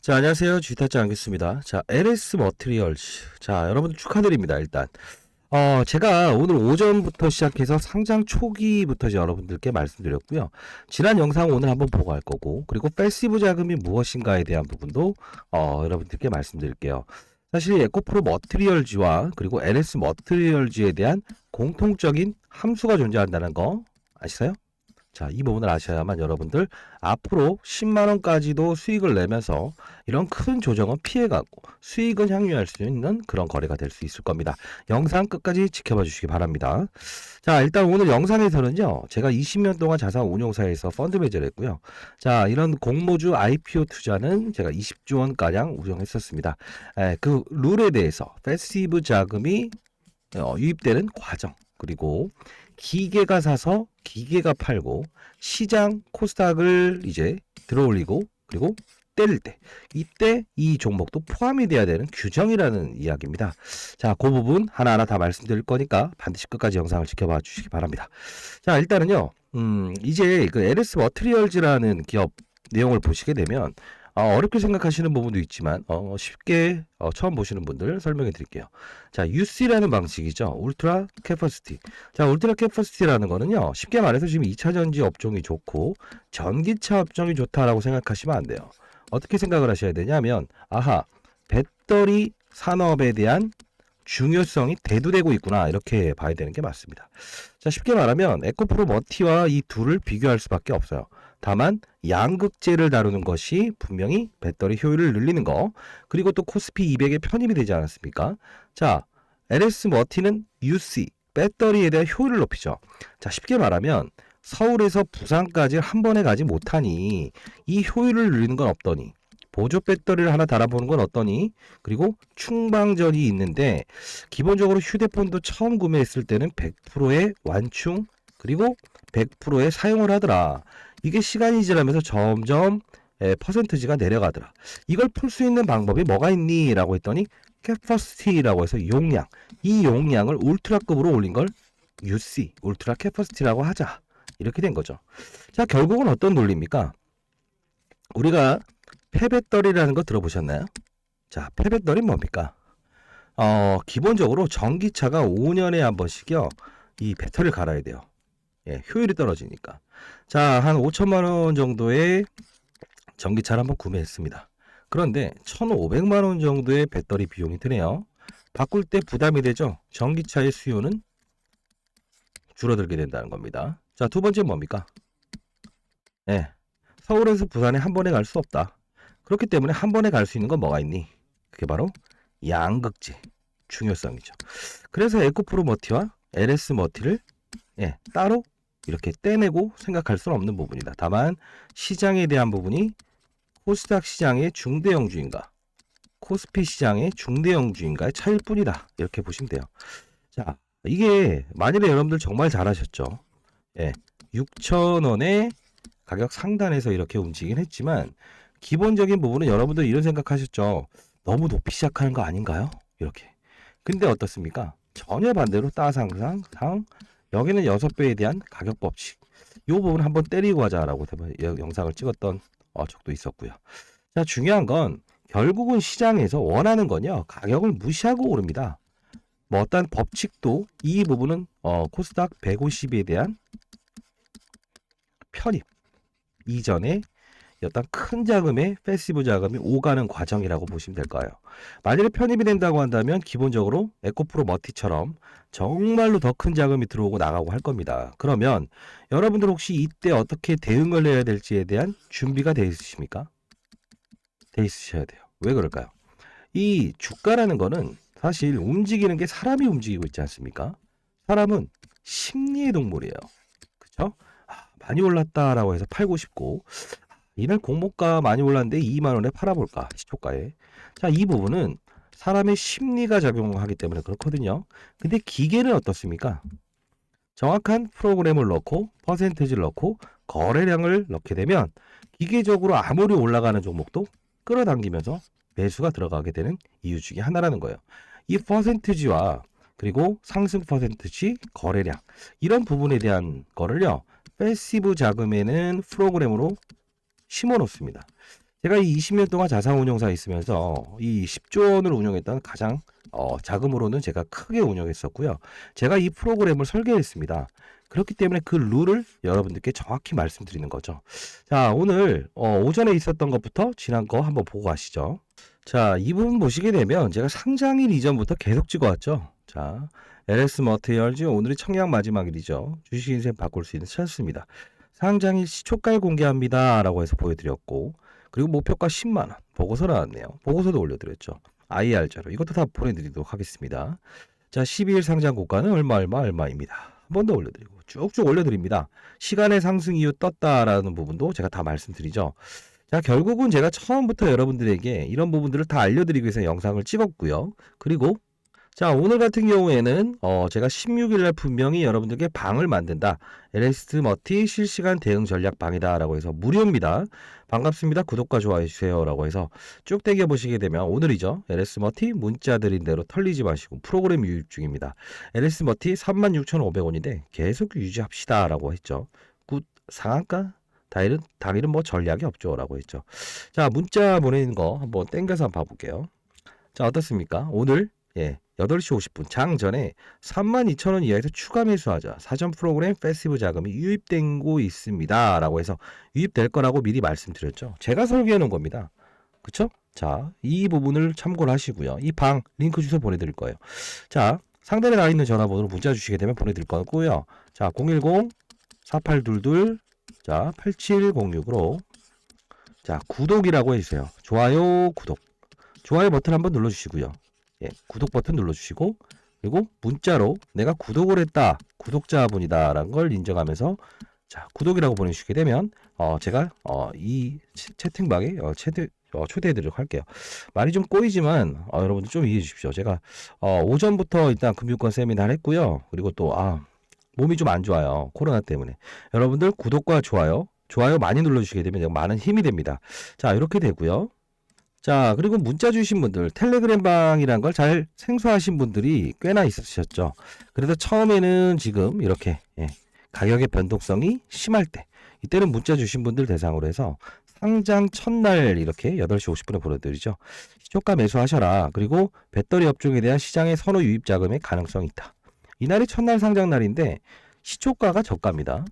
자, 안녕하세요. 주식타짜 안겠습니다. 자, LS 머티리얼즈. 자, 여러분들 축하드립니다. 일단. 제가 오늘 오전부터 시작해서 상장 초기부터 이제 여러분들께 말씀드렸고요. 지난 영상 오늘 한번 보고 갈 거고, 그리고 패시브 자금이 무엇인가에 대한 부분도, 여러분들께 말씀드릴게요. 사실 에코프로 머티리얼즈와 그리고 LS 머티리얼즈에 대한 공통적인 함수가 존재한다는 거 아시나요? 자, 이 부분을 아셔야만 여러분들 앞으로 10만원까지도 수익을 내면서 이런 큰 조정은 피해가고 수익은 향유할 수 있는 그런 거래가 될 수 있을 겁니다. 영상 끝까지 지켜봐 주시기 바랍니다. 자, 일단 오늘 영상에서는요, 제가 20년 동안 자산 운용사에서 펀드 매제를 했고요. 자, 이런 공모주 IPO 투자는 제가 20조 원가량 운영했었습니다. 그 룰에 대해서 패시브 자금이 유입되는 과정, 그리고 기계가 사서 기계가 팔고 시장 코스닥을 이제 들어올리고 그리고 때릴 때 이때 이 종목도 포함이 돼야 되는 규정이라는 이야기입니다. 자, 그 부분 하나하나 다 말씀드릴 거니까 반드시 끝까지 영상을 지켜봐 주시기 바랍니다. 자, 일단은요, 이제 그 LS 머티리얼즈라는 기업 내용을 보시게 되면 어렵게 생각하시는 부분도 있지만 쉽게 처음 보시는 분들 설명해 드릴게요. 자, UC라는 방식이죠. 울트라 캐퍼시티. 자, 울트라 캐퍼시티라는 거는요, 쉽게 말해서 지금 2차전지 업종이 좋고 전기차 업종이 좋다라고 생각하시면 안 돼요. 어떻게 생각을 하셔야 되냐면, 아하, 배터리 산업에 대한 중요성이 대두되고 있구나, 이렇게 봐야 되는 게 맞습니다. 자, 쉽게 말하면 에코프로 머티와 이 둘을 비교할 수밖에 없어요. 다만 양극재를 다루는 것이 분명히 배터리 효율을 늘리는 거, 그리고 또 코스피 200에 편입이 되지 않았습니까? 자, LS 머티는 UC, 배터리에 대한 효율을 높이죠. 자, 쉽게 말하면 서울에서 부산까지 한 번에 가지 못하니 이 효율을 늘리는 건 없더니, 보조 배터리를 하나 달아보는 건 어떠니? 그리고 충방전이 있는데, 기본적으로 휴대폰도 처음 구매했을 때는 100%의 완충 그리고 100%의 사용을 하더라. 이게 시간이 지나면서 점점 퍼센트지가 내려가더라. 이걸 풀 수 있는 방법이 뭐가 있니? 라고 했더니 캐퍼시티라고 해서 용량, 이 용량을 울트라급으로 올린 걸 UC, 울트라 캐퍼시티라고 하자. 이렇게 된 거죠. 자, 결국은 어떤 논리입니까? 우리가 폐배터리라는 거 들어보셨나요? 자, 폐배터리는 뭡니까? 기본적으로 전기차가 5년에 한 번씩요, 이 배터리를 갈아야 돼요. 예, 효율이 떨어지니까. 자, 한 5천만 원 정도의 전기차를 한번 구매했습니다. 그런데 1,500만 원 정도의 배터리 비용이 드네요. 바꿀 때 부담이 되죠? 전기차의 수요는 줄어들게 된다는 겁니다. 자, 두 번째 뭡니까? 예, 서울에서 부산에 한 번에 갈 수 없다. 그렇기 때문에 한 번에 갈 수 있는 건 뭐가 있니? 그게 바로 양극재, 중요성이죠. 그래서 에코프로 머티와 LS 머티를 따로 이렇게 떼내고 생각할 수는 없는 부분이다. 다만 시장에 대한 부분이 코스닥 시장의 중대형주인가, 코스피 시장의 중대형주인가의 차이일 뿐이다. 이렇게 보시면 돼요. 자, 이게 만일에 여러분들 정말 잘하셨죠. 6,000원의 가격 상단에서 이렇게 움직이긴 했지만, 기본적인 부분은 여러분들 이런 생각하셨죠. 너무 높이 시작하는 거 아닌가요? 이렇게. 근데 어떻습니까? 전혀 반대로 따상상 여기는 6배에 대한 가격 법칙. 이 부분 한번 때리고 하자라고 영상을 찍었던 적도 있었고요. 자, 중요한 건 결국은 시장에서 원하는 건요, 가격을 무시하고 오릅니다. 뭐 어떤 법칙도 이 부분은 코스닥 150에 대한 편입 이전에 어떤 큰 자금의 패시브 자금이 오가는 과정이라고 보시면 될까요? 만약에 편입이 된다고 한다면 기본적으로 에코프로 머티처럼 정말로 더 큰 자금이 들어오고 나가고 할 겁니다. 그러면 여러분들 혹시 이때 어떻게 대응을 해야 될지에 대한 준비가 돼 있으십니까? 돼 있으셔야 돼요. 왜 그럴까요? 이 주가라는 거는 사실 움직이는 게 사람이 움직이고 있지 않습니까? 사람은 심리의 동물이에요. 그렇죠? 많이 올랐다라고 해서 팔고 싶고, 이날 공모가 많이 올랐는데 2만 원에 팔아볼까, 시초가에. 자, 이 부분은 사람의 심리가 작용하기 때문에 그렇거든요. 근데 기계는 어떻습니까? 정확한 프로그램을 넣고 퍼센테이지를 넣고 거래량을 넣게 되면 기계적으로 아무리 올라가는 종목도 끌어당기면서 매수가 들어가게 되는 이유 중에 하나라는 거예요. 이 퍼센테이지와 그리고 상승 퍼센테이지, 거래량, 이런 부분에 대한 거를요, 패시브 자금에는 프로그램으로 심어 놓습니다. 제가 이 20년 동안 자산운용사에 있으면서 이 10조 원을 운용했던 가장 자금으로는 제가 크게 운영했었고요. 제가 이 프로그램을 설계했습니다. 그렇기 때문에 그 룰을 여러분들께 정확히 말씀드리는 거죠. 자, 오늘 오전에 있었던 것부터 지난 거 한번 보고 가시죠. 자, 이 부분 보시게 되면 제가 상장일 이전부터 계속 찍어왔죠. 자, LS 머티리얼즈 오늘이 청약 마지막 일이죠. 주식 인생 바꿀 수 있는 찬스입니다. 상장일 시초가를 공개합니다. 라고 해서 보여드렸고, 그리고 목표가 10만원. 보고서 나왔네요. 보고서도 올려드렸죠. IR 자료. 이것도 다 보내드리도록 하겠습니다. 자, 12일 상장 고가는 얼마입니다. 한 번 더 올려드리고, 쭉쭉 올려드립니다. 시간의 상승 이후 떴다라는 부분도 제가 다 말씀드리죠. 자, 결국은 제가 처음부터 여러분들에게 이런 부분들을 다 알려드리기 위해서 영상을 찍었고요. 그리고 자, 오늘 같은 경우에는 제가 16일날 분명히 여러분들께 방을 만든다. LS 머티 실시간 대응 전략 방이다 라고 해서 무료입니다. 반갑습니다. 구독과 좋아해 주세요 라고 해서 쭉 당겨 보시게 되면 오늘이죠. LS 머티 문자 드린 대로 털리지 마시고 프로그램 유입 중입니다. LS 머티 36,500원인데 계속 유지합시다 라고 했죠. 굿 상한가? 당일은 뭐 전략이 없죠 라고 했죠. 자, 문자 보내는 거 한번 땡겨서 한번 봐볼게요. 자, 어떻습니까? 오늘 8시 50분 장 전에 32,000원 이하에서 추가 매수하자. 사전 프로그램 패시브 자금이 유입되고 있습니다. 라고 해서 유입될 거라고 미리 말씀드렸죠. 제가 설계해 놓은 겁니다. 그쵸? 자, 이 부분을 참고를 하시고요. 이 방 링크 주소 보내드릴 거예요. 자, 상단에 나와 있는 전화번호로 문자 주시게 되면 보내드릴 거고요. 자, 010-4822 자, 8706으로 자, 구독이라고 해주세요. 좋아요, 구독. 좋아요 버튼 한번 눌러주시고요. 구독 버튼 눌러주시고 그리고 문자로 내가 구독을 했다. 구독자분이다. 라는 걸 인정하면서 자, 구독이라고 보내주시게 되면 제가 이 채팅방에 초대해드리도록 할게요. 말이 좀 꼬이지만 여러분들 좀 이해해 주십시오. 제가 오전부터 일단 금융권 세미나를 했고요. 그리고 또 몸이 좀 안 좋아요. 코로나 때문에. 여러분들 구독과 좋아요 많이 눌러주시게 되면 많은 힘이 됩니다. 자, 이렇게 되고요. 자, 그리고 문자 주신 분들, 텔레그램 방이란 걸 잘 생소하신 분들이 꽤나 있으셨죠. 그래서 처음에는 지금 이렇게 가격의 변동성이 심할 때, 이때는 문자 주신 분들 대상으로 해서 상장 첫날 이렇게 8시 50분에 보내드리죠. 시초가 매수하셔라. 그리고 배터리 업종에 대한 시장의 선호 유입 자금의 가능성이 있다. 이날이 첫날 상장 날인데 시초가가 저가입니다.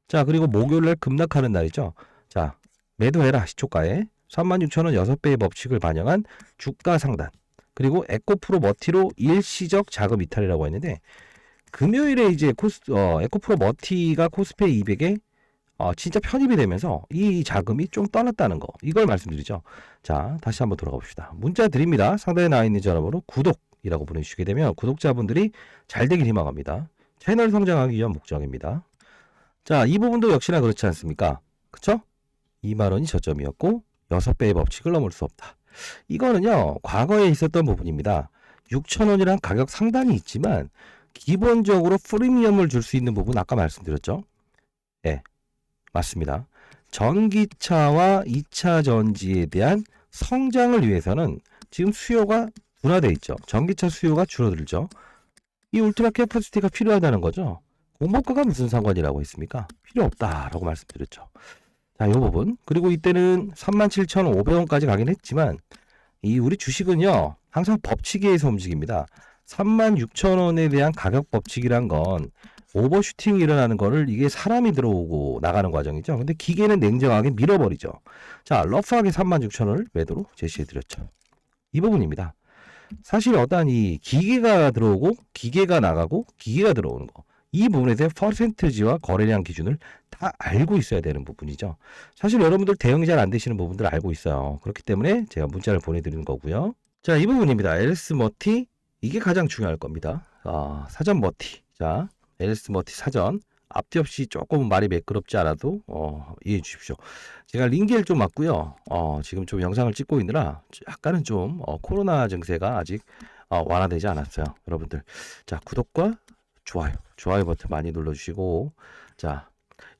자, 그리고 목요일날 급락하는 날이죠. 자, 매도해라 시초가에. 36,000원 6배의 법칙을 반영한 주가 상단. 그리고 에코프로 머티로 일시적 자금 이탈이라고 했는데 금요일에 이제 에코프로 머티가 코스피 200에 진짜 편입이 되면서 이 자금이 좀 떠났다는 거. 이걸 말씀드리죠. 자, 다시 한번 돌아가 봅시다. 문자 드립니다. 상단에 나와 있는 전화번호 구독이라고 보내주시게 되면 구독자분들이 잘 되길 희망합니다. 채널 성장하기 위한 목적입니다. 자, 이 부분도 역시나 그렇지 않습니까? 그쵸? 2만원이 저점이었고 6배의 법칙을 넘을 수 없다. 이거는요, 과거에 있었던 부분입니다. 6,000원이란 가격 상단이 있지만 기본적으로 프리미엄을 줄 수 있는 부분 아까 말씀드렸죠? 네, 맞습니다. 전기차와 2차 전지에 대한 성장을 위해서는 지금 수요가 둔화되어 있죠. 전기차 수요가 줄어들죠. 이 울트라 캐퍼시티가 필요하다는 거죠. 공모가가 무슨 상관이라고 했습니까? 필요 없다라고 말씀드렸죠. 자, 이 부분. 그리고 이때는 37,500원까지 가긴 했지만 우리 주식은요, 항상 법칙에 의해서 움직입니다. 36,000원에 대한 가격 법칙이란 건 오버슈팅이 일어나는 거를 이게 사람이 들어오고 나가는 과정이죠. 근데 기계는 냉정하게 밀어버리죠. 자, 러프하게 36,000원을 매도로 제시해드렸죠. 이 부분입니다. 사실 어떠한 이 기계가 들어오고 기계가 나가고 기계가 들어오는 거, 이 부분에 대해 퍼센트지와 거래량 기준을 다 알고 있어야 되는 부분이죠. 사실 여러분들 대응이 잘 안 되시는 부분들 알고 있어요. 그렇기 때문에 제가 문자를 보내드리는 거고요. 자, 이 부분입니다. LS 머티, 이게 가장 중요할 겁니다. 사전 머티. 자, LS 머티 사전. 앞뒤 없이 조금 말이 매끄럽지 않아도 이해해 주십시오. 제가 링겔 좀 맞고요. 지금 좀 영상을 찍고 있느라 약간은 좀 코로나 증세가 아직 완화되지 않았어요. 여러분들. 자, 구독과 좋아요 버튼 많이 눌러주시고, 자,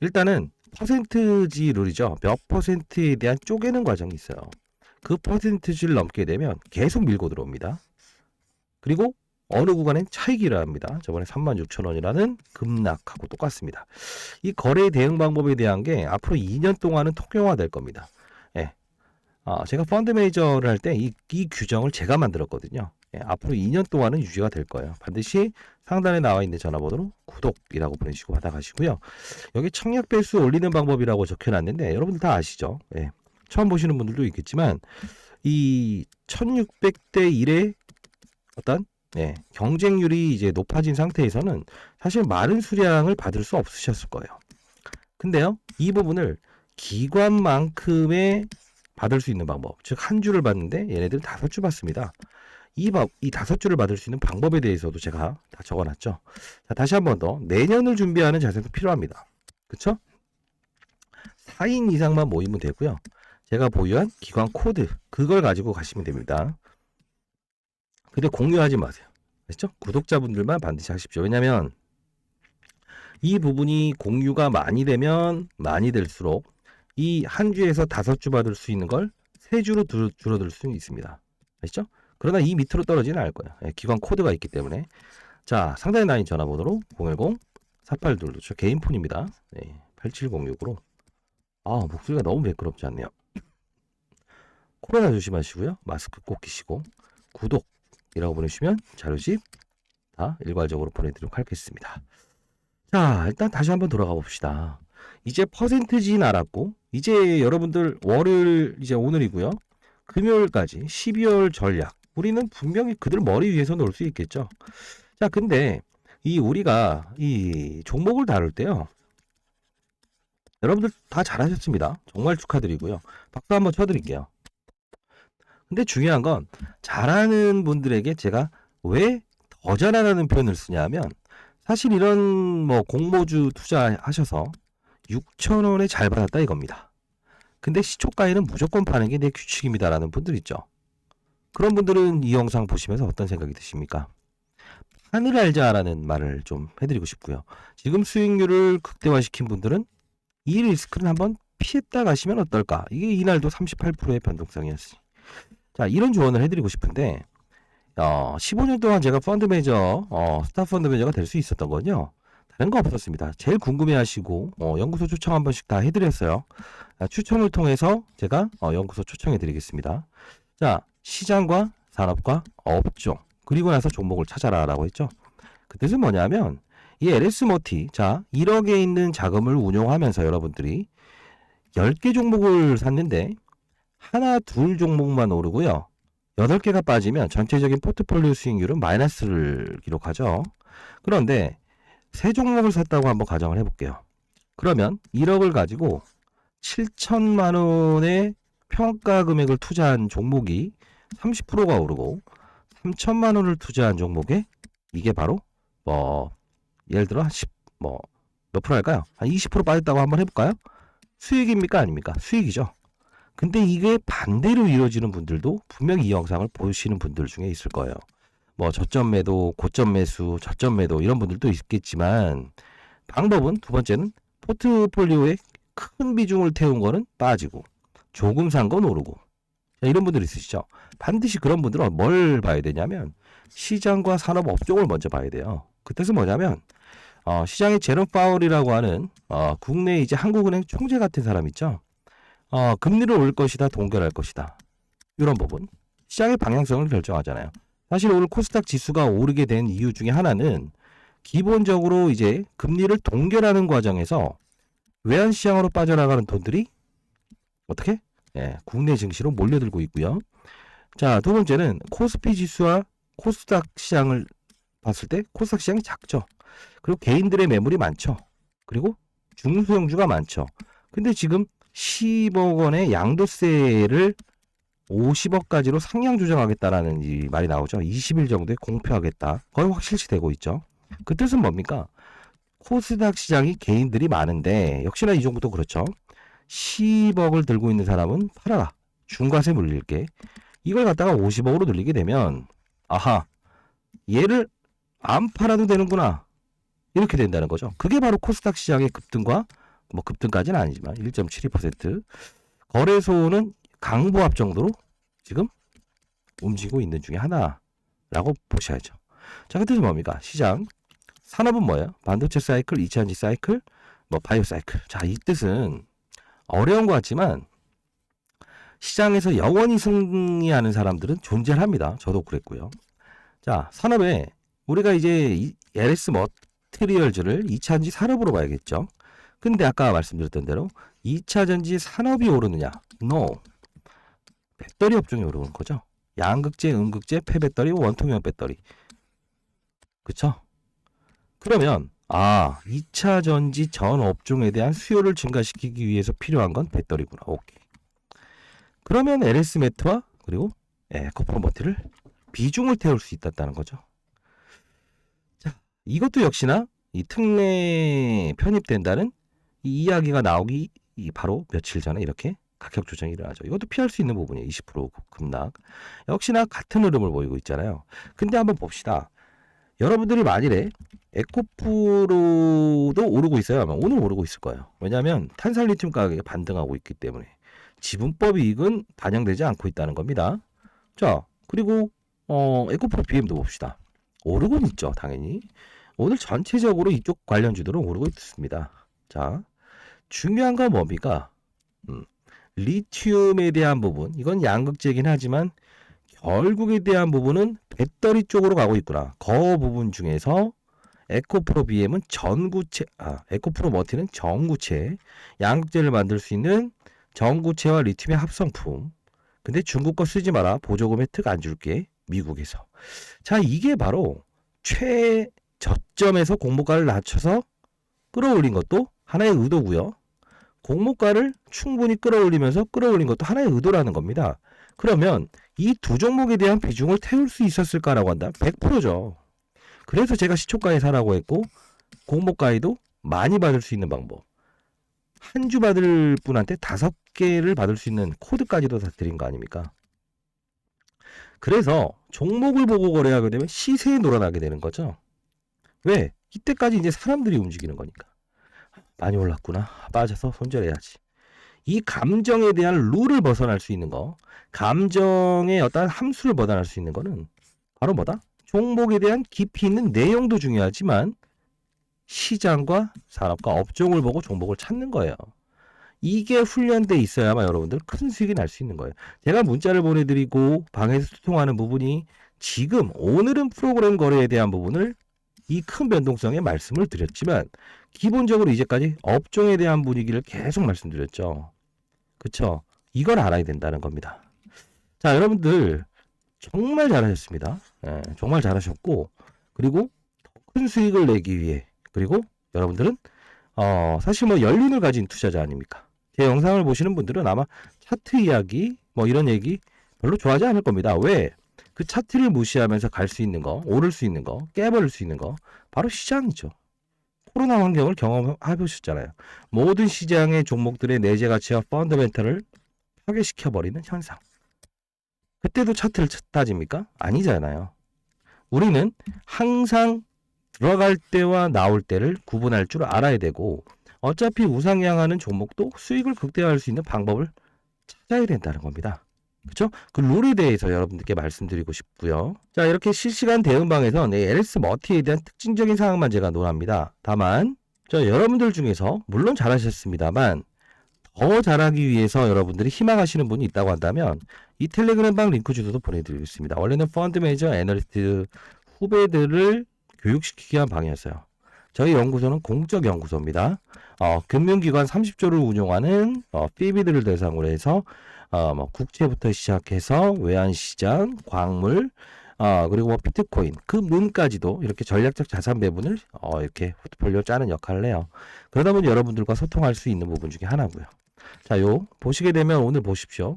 일단은 퍼센트지 룰이죠. 몇 퍼센트에 대한 쪼개는 과정이 있어요. 그 퍼센트지를 넘게 되면 계속 밀고 들어옵니다. 그리고 어느 구간엔 차익이 일어납니다. 저번에 36,000원이라는 급락하고 똑같습니다. 이 거래 대응 방법에 대한 게 앞으로 2년 동안은 통용화 될 겁니다. 제가 펀드 매니저를 할 때 이 규정을 제가 만들었거든요. 예, 앞으로 2년 동안은 유지가 될 거예요. 반드시 상단에 나와 있는 전화번호로 구독이라고 보내시고 받아가시고요. 여기 청약 배수 올리는 방법이라고 적혀놨는데 여러분들 다 아시죠? 예, 처음 보시는 분들도 있겠지만 이 1600대 1의 어떤 경쟁률이 이제 높아진 상태에서는 사실 많은 수량을 받을 수 없으셨을 거예요. 근데요, 이 부분을 기관만큼의 받을 수 있는 방법, 즉 한 주를 받는데 얘네들은 5주 받습니다. 이 5주를 받을 수 있는 방법에 대해서도 제가 다 적어놨죠. 자, 다시 한 번 더 내년을 준비하는 자세도 필요합니다. 그쵸? 4인 이상만 모이면 되고요. 제가 보유한 기관 코드 그걸 가지고 가시면 됩니다. 근데 공유하지 마세요. 아시죠? 구독자분들만 반드시 하십시오. 왜냐면 이 부분이 공유가 많이 되면 많이 될수록 이 한 주에서 5주 받을 수 있는 걸 3주로 줄어들 수 있습니다. 아시죠? 그러나 이 밑으로 떨어지는 않을 거예요. 기관 코드가 있기 때문에. 자, 상단에 나인 전화번호로 010-4822. 저 개인 폰입니다. 8706으로. 목소리가 너무 매끄럽지 않네요. 코로나 조심하시고요. 마스크 꼭 끼시고 구독이라고 보내주시면 자료집 다 일괄적으로 보내드리도록 하겠습니다. 자, 일단 다시 한번 돌아가 봅시다. 이제 퍼센트지는 알았고 이제 여러분들 월요일 이제 오늘이고요. 금요일까지 12월 전략 우리는 분명히 그들 머리 위에서 놀 수 있겠죠. 자, 근데 우리가 이 종목을 다룰 때요. 여러분들 다 잘하셨습니다. 정말 축하드리고요. 박수 한번 쳐드릴게요. 근데 중요한 건 잘하는 분들에게 제가 왜 더 잘하라는 표현을 쓰냐면 사실 이런 뭐 공모주 투자하셔서 6,000원에 잘 받았다 이겁니다. 근데 시초가에는 무조건 파는 게 내 규칙입니다라는 분들 있죠. 그런 분들은 이 영상 보시면서 어떤 생각이 드십니까? 판을 알자라는 말을 좀 해드리고 싶고요. 지금 수익률을 극대화시킨 분들은 이 리스크를 한번 피했다 가시면 어떨까? 이게 이날도 38%의 변동성이었으니. 자, 이런 조언을 해드리고 싶은데 15년 동안 제가 펀드 매니저, 스타 펀드 매니저가 될 수 있었던 건요. 다른 거 없었습니다. 제일 궁금해하시고 연구소 초청 한 번씩 다 해드렸어요. 추첨을 통해서 제가 연구소 초청해드리겠습니다. 자, 시장과 산업과 업종 그리고 나서 종목을 찾아라라고 했죠. 그 뜻은 뭐냐면 이 LS 머티, 자 1억에 있는 자금을 운용하면서 여러분들이 10개 종목을 샀는데 하나, 둘 종목만 오르고요. 8개가 빠지면 전체적인 포트폴리오 수익률은 마이너스를 기록하죠. 그런데 3종목을 샀다고 한번 가정을 해볼게요. 그러면 1억을 가지고 7천만 원의 평가 금액을 투자한 종목이 30%가 오르고 3천만 원을 투자한 종목에 이게 바로 예를 들어 몇 프로 할까요? 한 20% 빠졌다고 한번 해볼까요? 수익입니까? 아닙니까? 수익이죠. 근데 이게 반대로 이루어지는 분들도 분명히 이 영상을 보시는 분들 중에 있을 거예요. 저점 매도, 고점 매수, 저점 매도 이런 분들도 있겠지만 방법은 두 번째는 포트폴리오에 큰 비중을 태운 거는 빠지고 조금 산 건 오르고 이런 분들 있으시죠. 반드시 그런 분들은 뭘 봐야 되냐면 시장과 산업 업종을 먼저 봐야 돼요. 그 뜻은 뭐냐면 시장의 제롬 파월이라고 하는 국내 이제 한국은행 총재 같은 사람 있죠. 금리를 올 것이다, 동결할 것이다. 이런 부분. 시장의 방향성을 결정하잖아요. 사실 오늘 코스닥 지수가 오르게 된 이유 중에 하나는 기본적으로 이제 금리를 동결하는 과정에서 외환시장으로 빠져나가는 돈들이 어떻게? 국내 증시로 몰려들고 있고요. 자, 두 번째는 코스피 지수와 코스닥 시장을 봤을 때 코스닥 시장이 작죠. 그리고 개인들의 매물이 많죠. 그리고 중소형주가 많죠. 근데 지금 10억 원의 양도세를 50억까지로 상향 조정하겠다라는 이 말이 나오죠. 20일 정도에 공표하겠다. 거의 확실시되고 있죠. 그 뜻은 뭡니까? 코스닥 시장이 개인들이 많은데 역시나 이 정도도 그렇죠. 10억을 들고 있는 사람은 팔아라. 중과세 물릴게. 이걸 갖다가 50억으로 늘리게 되면 아하, 얘를 안 팔아도 되는구나. 이렇게 된다는 거죠. 그게 바로 코스닥 시장의 급등과 급등까지는 아니지만 1.72% 거래소는 강보합 정도로 지금 움직이고 있는 중에 하나라고 보셔야죠. 자, 그 뜻은 뭡니까? 시장, 산업은 뭐예요? 반도체 사이클, 2차전지 사이클, 바이오 사이클. 자, 이 뜻은 어려운 것 같지만 시장에서 영원히 승리하는 사람들은 존재합니다. 저도 그랬고요. 자, 산업에 우리가 이제 LS 머티리얼즈를 2차전지 산업으로 봐야겠죠. 근데 아까 말씀드렸던 대로 2차전지 산업이 오르느냐? No. 배터리 업종이 오르는 거죠. 양극재, 음극재, 폐배터리, 원통형 배터리. 그쵸? 그러면 2차전지 전 업종에 대한 수요를 증가시키기 위해서 필요한 건 배터리구나. 오케이. 그러면 LS 매트와 그리고 에코프로 머티를 비중을 태울 수 있다는 거죠. 자, 이것도 역시나 이 특례 편입된다는 이 이야기가 나오기 바로 며칠 전에 이렇게 가격 조정이 일어나죠. 이것도 피할 수 있는 부분이에요. 20% 급락. 역시나 같은 흐름을 보이고 있잖아요. 근데 한번 봅시다. 여러분들이 만일에 에코프로도 오르고 있어요. 아마 오늘 오르고 있을 거예요. 왜냐하면 탄산 리튬 가격이 반등하고 있기 때문에 지분법 이익은 반영되지 않고 있다는 겁니다. 자, 그리고 에코프로 BM도 봅시다. 오르고는 있죠, 당연히. 오늘 전체적으로 이쪽 관련주들은 오르고 있습니다. 자, 중요한 건 뭡니까? 리튬에 대한 부분, 이건 양극재이긴 하지만 결국에 대한 부분은 배터리 쪽으로 가고 있구나. 그 부분 중에서 에코프로 BM은 전구체, 에코프로 머티는 전구체, 양극재를 만들 수 있는 전구체와 리튬의 합성품. 근데 중국 거 쓰지 마라. 보조금 혜택 안 줄게. 미국에서. 자, 이게 바로 최저점에서 공모가를 낮춰서 끌어올린 것도 하나의 의도고요. 공모가를 충분히 끌어올리면서 끌어올린 것도 하나의 의도라는 겁니다. 그러면 이 두 종목에 대한 비중을 태울 수 있었을까라고 한다면 100%죠. 그래서 제가 시초가에 사라고 했고 공모가에도 많이 받을 수 있는 방법. 한 주 받을 분한테 5개를 받을 수 있는 코드까지도 다 드린 거 아닙니까? 그래서 종목을 보고 거래하게 되면 시세에 놀아나게 되는 거죠. 왜? 이때까지 이제 사람들이 움직이는 거니까. 많이 올랐구나. 빠져서 손절해야지. 이 감정에 대한 룰을 벗어날 수 있는 거, 감정의 어떤 함수를 벗어날 수 있는 거는 바로 뭐다? 종목에 대한 깊이 있는 내용도 중요하지만 시장과 산업과 업종을 보고 종목을 찾는 거예요. 이게 훈련돼 있어야만 여러분들 큰 수익이 날 수 있는 거예요. 제가 문자를 보내드리고 방에서 소통하는 부분이 지금 오늘은 프로그램 거래에 대한 부분을 이 큰 변동성에 말씀을 드렸지만 기본적으로 이제까지 업종에 대한 분위기를 계속 말씀드렸죠. 그쵸? 이걸 알아야 된다는 겁니다. 자, 여러분들 정말 잘하셨습니다. 정말 잘하셨고 그리고 더 큰 수익을 내기 위해 그리고 여러분들은 사실 뭐 연륜을 가진 투자자 아닙니까? 제 영상을 보시는 분들은 아마 차트 이야기 뭐 이런 얘기 별로 좋아하지 않을 겁니다. 왜? 그 차트를 무시하면서 갈 수 있는 거, 오를 수 있는 거, 깨버릴 수 있는 거 바로 시장이죠. 코로나 환경을 경험해 보셨잖아요. 모든 시장의 종목들의 내재 가치와 펀더멘털을 파괴시켜버리는 현상. 그때도 차트를 따집니까? 아니잖아요. 우리는 항상 들어갈 때와 나올 때를 구분할 줄 알아야 되고 어차피 우상향하는 종목도 수익을 극대화할 수 있는 방법을 찾아야 된다는 겁니다. 그렇죠? 그 룰에 대해서 여러분들께 말씀드리고 싶고요. 자, 이렇게 실시간 대응방에서 LS 머티에 대한 특징적인 사항만 제가 논합니다. 다만 여러분들 중에서 물론 잘하셨습니다만 더 잘하기 위해서 여러분들이 희망하시는 분이 있다고 한다면 이 텔레그램방 링크 주소도 보내드리겠습니다. 원래는 펀드 매니저 애널리스트 후배들을 교육시키기 위한 방이었어요. 저희 연구소는 공적 연구소입니다. 금융기관 30조를 운용하는 PB들을 대상으로 해서 뭐 국채부터 시작해서 외환시장, 광물, 그리고 뭐 비트코인, 금은까지도 이렇게 전략적 자산 배분을 이렇게 포트폴리오 짜는 역할을 해요. 그러다 보니 여러분들과 소통할 수 있는 부분 중에 하나고요. 자, 요 보시게 되면 오늘 보십시오.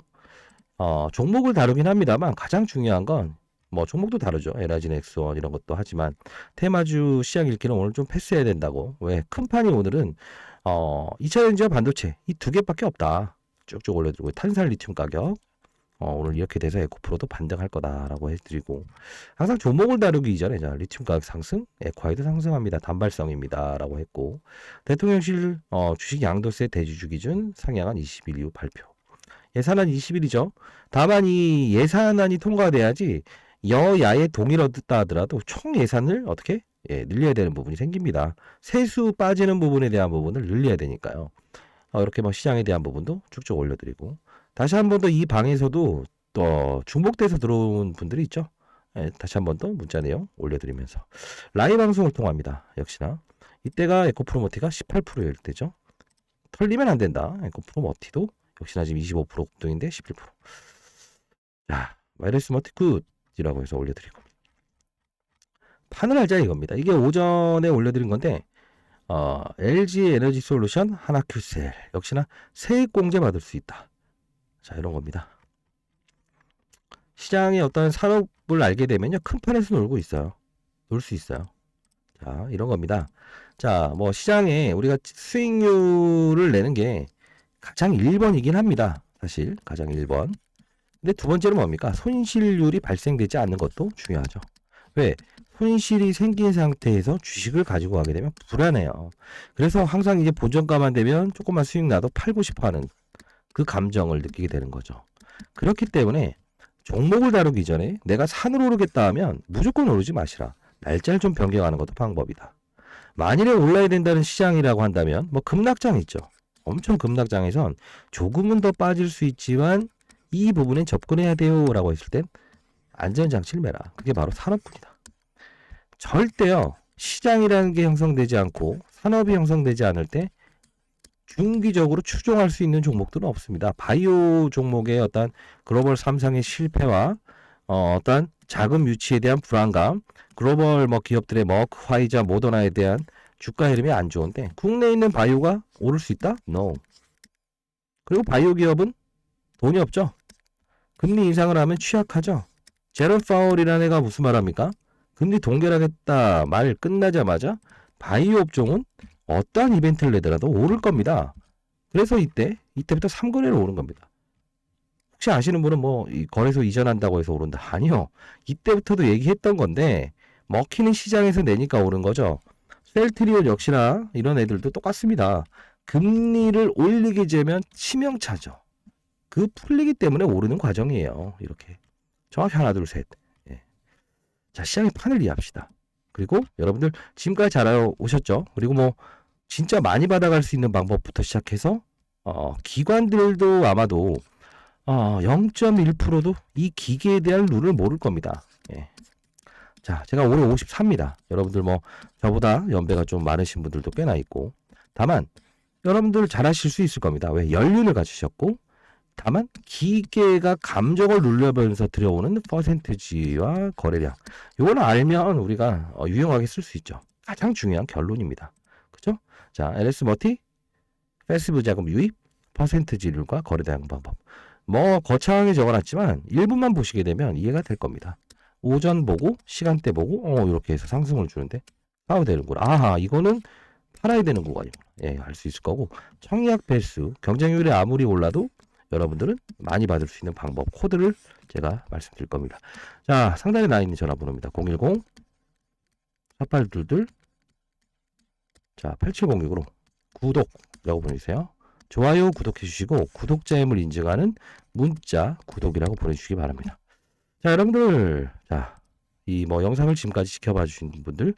종목을 다루긴 합니다만 가장 중요한 건 뭐 종목도 다르죠. 에너지 넥스원 이런 것도 하지만 테마주 시장 읽기는 오늘 좀 패스해야 된다고. 왜? 큰 판이 오늘은 2차전지와 반도체 이 두 개밖에 없다. 쭉쭉 올려드리고 탄산 리튬 가격 오늘 이렇게 돼서 에코프로도 반등할 거다라고 해드리고 항상 종목을 다루기 이전에 자 리튬 가격 상승, 에코아이도 상승합니다. 단발성입니다. 라고 했고 대통령실 주식 양도세 대주주 기준 상향안 20일 이후 발표. 예산안 20일이죠. 다만 이 예산안이 통과돼야지 여야의 동의를 얻었다 하더라도 총 예산을 어떻게 늘려야 되는 부분이 생깁니다. 세수 빠지는 부분에 대한 부분을 늘려야 되니까요. 이렇게 뭐 시장에 대한 부분도 쭉쭉 올려드리고 다시 한 번 더 이 방에서도 또 중복돼서 들어온 분들이 있죠. 예, 다시 한 번 더 문자 내용 올려드리면서 라이브 방송을 통합니다. 역시나 이때가 에코프로머티가 18%일 때죠. 털리면 안 된다. 에코프로머티도 역시나 지금 25% 급등인데 11%. 자, 마이너스 머티 굿이라고 해서 올려드리고 판을 알자 이겁니다. 이게 오전에 올려드린 건데 LG 에너지 솔루션 하나큐셀 역시나 세액 공제 받을 수 있다. 자, 이런 겁니다. 시장의 어떤 산업을 알게 되면요, 큰 판에서 놀고 있어요. 놀 수 있어요. 자, 이런 겁니다. 자, 뭐 시장에 우리가 수익률을 내는 게 가장 1번이긴 합니다. 사실 가장 1번. 근데 두 번째는 뭡니까? 손실률이 발생되지 않는 것도 중요하죠. 왜? 손실이 생긴 상태에서 주식을 가지고 가게 되면 불안해요. 그래서 항상 이제 본전가만 되면 조금만 수익 나도 팔고 싶어 하는 그 감정을 느끼게 되는 거죠. 그렇기 때문에 종목을 다루기 전에 내가 산으로 오르겠다 하면 무조건 오르지 마시라. 날짜를 좀 변경하는 것도 방법이다. 만일에 올라야 된다는 시장이라고 한다면 뭐 급락장 있죠. 엄청 급락장에선 조금은 더 빠질 수 있지만 이 부분에 접근해야 돼요 라고 했을 땐 안전장치를 매라. 그게 바로 산업군이다. 절대요, 시장이라는 게 형성되지 않고 산업이 형성되지 않을 때 중기적으로 추종할 수 있는 종목들은 없습니다. 바이오 종목의 어떤 글로벌 3상의 실패와 어떤 자금 유치에 대한 불안감, 글로벌 뭐 기업들의 머크, 화이자, 모더나에 대한 주가 흐름이 안 좋은데 국내에 있는 바이오가 오를 수 있다? No. 그리고 바이오 기업은 돈이 없죠. 금리 인상을 하면 취약하죠. 제롬 파월이라는 애가 무슨 말합니까? 금리 동결하겠다 말 끝나자마자 바이오 업종은 어떠한 이벤트를 내더라도 오를 겁니다. 그래서 이때부터 3거래로 오른 겁니다. 혹시 아시는 분은 뭐 거래소 이전한다고 해서 오른다? 아니요. 이때부터도 얘기했던 건데 먹히는 시장에서 내니까 오른 거죠. 셀트리온 역시나 이런 애들도 똑같습니다. 금리를 올리게 되면 치명차죠. 그 풀리기 때문에 오르는 과정이에요. 이렇게 정확히 하나 둘 셋. 예. 자, 시장의 판을 이해합시다. 그리고 여러분들 지금까지 잘 오셨죠? 그리고 뭐 진짜 많이 받아갈 수 있는 방법부터 시작해서 기관들도 아마도 0.1%도 이 기계에 대한 룰을 모를 겁니다. 예. 자, 제가 올해 54입니다. 여러분들 뭐 저보다 연배가 좀 많으신 분들도 꽤나 있고, 다만 여러분들 잘 하실 수 있을 겁니다. 왜? 연륜을 갖추셨고, 다만 기계가 감정을 눌려면서 들여오는 퍼센티지와 거래량, 이걸 알면 우리가 유용하게 쓸 수 있죠. 가장 중요한 결론입니다. 그죠? 자, LS 머티, 패시브 자금 유입, 퍼센티지율과 거래량 방법. 뭐 거창하게 적어놨지만 1분만 보시게 되면 이해가 될 겁니다. 오전 보고 시간대 보고 이렇게 해서 상승을 주는데 사도 되는구나. 아하, 이거는 팔아야 되는 구간이구나. 예, 알 수 있을 거고, 청약 배수, 경쟁률이 아무리 올라도 여러분들은 많이 받을 수 있는 방법, 코드를 제가 말씀드릴 겁니다. 자, 상단에 나 있는 전화번호입니다. 010-4822 자, 8706으로 구독이라고 보내주세요. 좋아요, 구독해 주시고 구독자의 힘을 인증하는 문자 구독이라고 보내주시기 바랍니다. 자, 여러분들, 자, 이 뭐 영상을 지금까지 지켜봐 주신 분들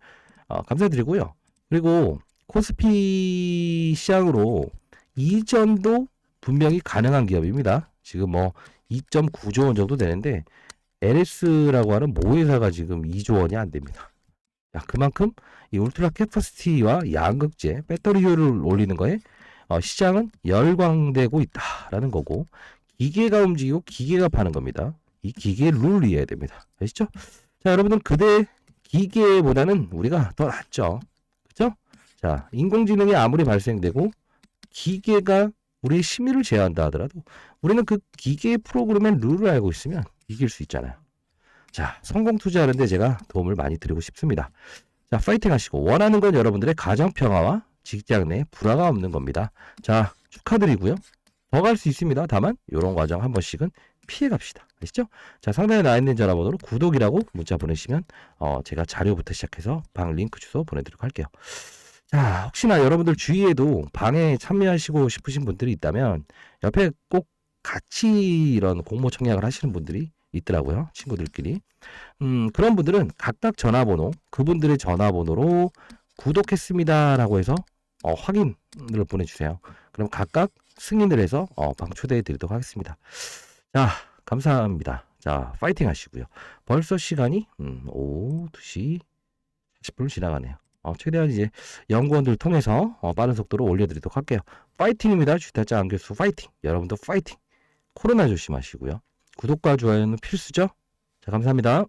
감사드리고요. 그리고 코스피 시장으로 이전도 분명히 가능한 기업입니다. 지금 뭐 2.9조 원 정도 되는데 LS라고 하는 모회사가 지금 2조 원이 안 됩니다. 자, 그만큼 이 울트라 캐퍼시티와 양극재, 배터리 효율을 올리는 거에 시장은 열광되고 있다라는 거고, 기계가 움직이고 기계가 파는 겁니다. 이 기계의 룰을 이해해야 됩니다. 아시죠? 자, 여러분들 그대 기계보다는 우리가 더 낫죠. 그렇죠? 자, 인공지능이 아무리 발생되고 기계가 우리의 심리를 제어한다 하더라도 우리는 그 기계의 프로그램의 룰을 알고 있으면 이길 수 있잖아요. 자, 성공 투자하는데 제가 도움을 많이 드리고 싶습니다. 자, 파이팅 하시고, 원하는 건 여러분들의 가정 평화와 직장 내 불화가 없는 겁니다. 자, 축하드리고요. 더 갈 수 있습니다. 다만 이런 과정 한 번씩은 피해 갑시다. 아시죠? 자, 상단에 나와 있는 전화번호로 구독이라고 문자 보내시면 제가 자료부터 시작해서 방 링크 주소 보내드리도록 할게요. 자, 혹시나 여러분들 주위에도 방에 참여하시고 싶으신 분들이 있다면 옆에 꼭 같이 이런 공모 청약을 하시는 분들이 있더라고요. 친구들끼리. 그런 분들은 각각 전화번호, 그분들의 전화번호로 구독했습니다라고 해서 확인을 보내주세요. 그럼 각각 승인을 해서 방 초대해 드리도록 하겠습니다. 자, 감사합니다. 자, 파이팅 하시고요. 벌써 시간이 오후 2시 40분을 지나가네요. 최대한 이제 연구원들 통해서 빠른 속도로 올려드리도록 할게요. 파이팅입니다. 주타짜 안교수 파이팅. 여러분도 파이팅. 코로나 조심하시고요. 구독과 좋아요는 필수죠. 자, 감사합니다.